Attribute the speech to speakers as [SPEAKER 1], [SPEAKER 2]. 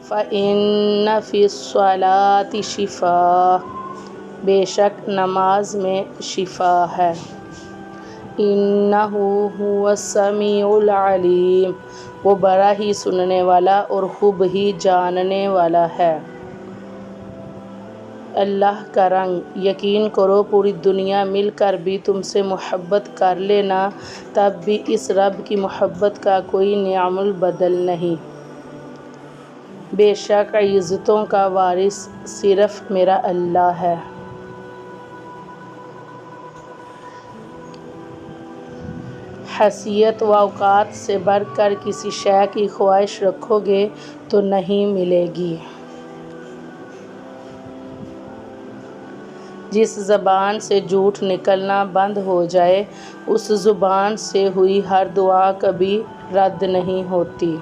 [SPEAKER 1] فَإِنَّ فِي الصَّلَاةِ شِفَاء، بے شک نماز میں شفا ہے۔ اِنَّهُ هُوَ السَّمِيعُ الْعَلِيمُ، وہ بڑا ہی سننے والا اور خوب ہی جاننے والا ہے۔ اللہ کا رنگ، یقین کرو پوری دنیا مل کر بھی تم سے محبت کر لے نا، تب بھی اس رب کی محبت کا کوئی نعم البدل نہیں۔ بے شک عزتوں کا وارث صرف میرا اللہ ہے۔ حیثیت و اوقات سے بڑھ کر کسی شے کی خواہش رکھو گے تو نہیں ملے گی۔ جس زبان سے جھوٹ نکلنا بند ہو جائے، اس زبان سے ہوئی ہر دعا کبھی رد نہیں ہوتی۔